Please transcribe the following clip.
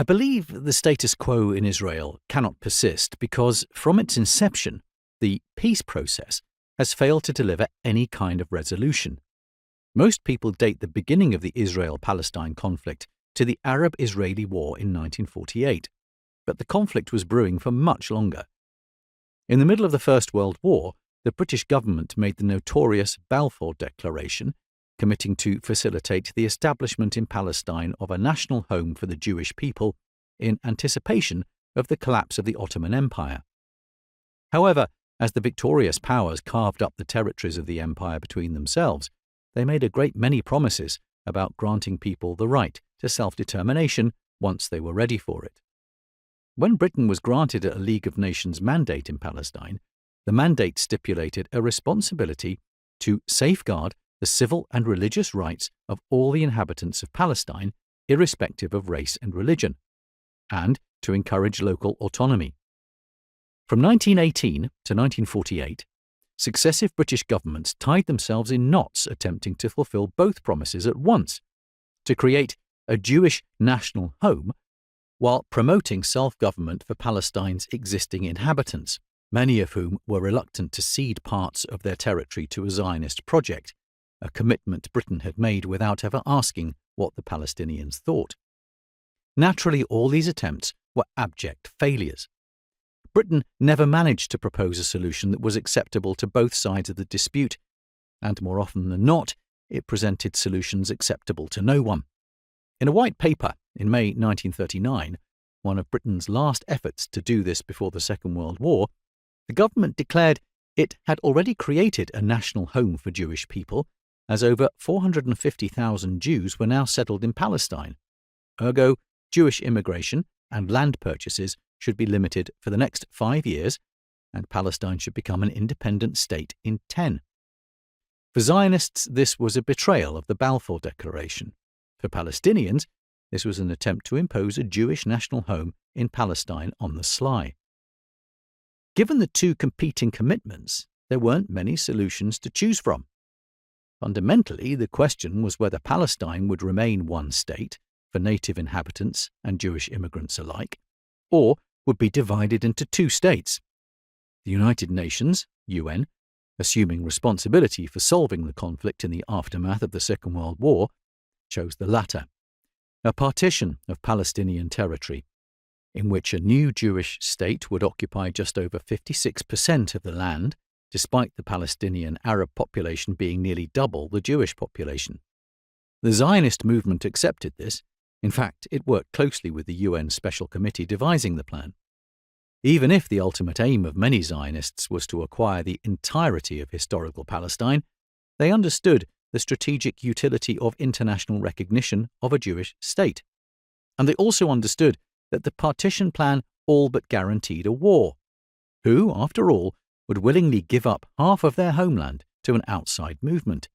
I believe the status quo in Israel cannot persist because, from its inception, the peace process has failed to deliver any kind of resolution. Most people date the beginning of the Israel-Palestine conflict to the Arab-Israeli War in 1948, but the conflict was brewing for much longer. In the middle of the First World War, the British government made the notorious Balfour Declaration, committing to facilitate the establishment in Palestine of a national home for the Jewish people in anticipation of the collapse of the Ottoman Empire. However, as the victorious powers carved up the territories of the empire between themselves, they made a great many promises about granting people the right to self-determination once they were ready for it. When Britain was granted a League of Nations mandate in Palestine, the mandate stipulated a responsibility to safeguard the civil and religious rights of all the inhabitants of Palestine, irrespective of race and religion, and to encourage local autonomy. From 1918 to 1948, successive British governments tied themselves in knots attempting to fulfill both promises at once, to create a Jewish national home while promoting self-government for Palestine's existing inhabitants, many of whom were reluctant to cede parts of their territory to a Zionist project, a commitment Britain had made without ever asking what the Palestinians thought. Naturally, all these attempts were abject failures. Britain never managed to propose a solution that was acceptable to both sides of the dispute, and more often than not, it presented solutions acceptable to no one. In a white paper in May 1939, one of Britain's last efforts to do this before the Second World War, the government declared it had already created a national home for Jewish people, as over 450,000 Jews were now settled in Palestine. Ergo, Jewish immigration and land purchases should be limited for the next 5 years, and Palestine should become an independent state in 10. For Zionists, this was a betrayal of the Balfour Declaration. For Palestinians, this was an attempt to impose a Jewish national home in Palestine on the sly. Given the two competing commitments, there weren't many solutions to choose from. Fundamentally, the question was whether Palestine would remain one state for native inhabitants and Jewish immigrants alike, or would be divided into two states. The United Nations, UN, assuming responsibility for solving the conflict in the aftermath of the Second World War, chose the latter, a partition of Palestinian territory, in which a new Jewish state would occupy just over 56% of the land, despite the Palestinian Arab population being nearly double the Jewish population. The Zionist movement accepted this. In fact, it worked closely with the UN Special Committee devising the plan. Even if the ultimate aim of many Zionists was to acquire the entirety of historical Palestine, they understood the strategic utility of international recognition of a Jewish state. And they also understood that the partition plan all but guaranteed a war. Who, after all, would willingly give up half of their homeland to an outside movement?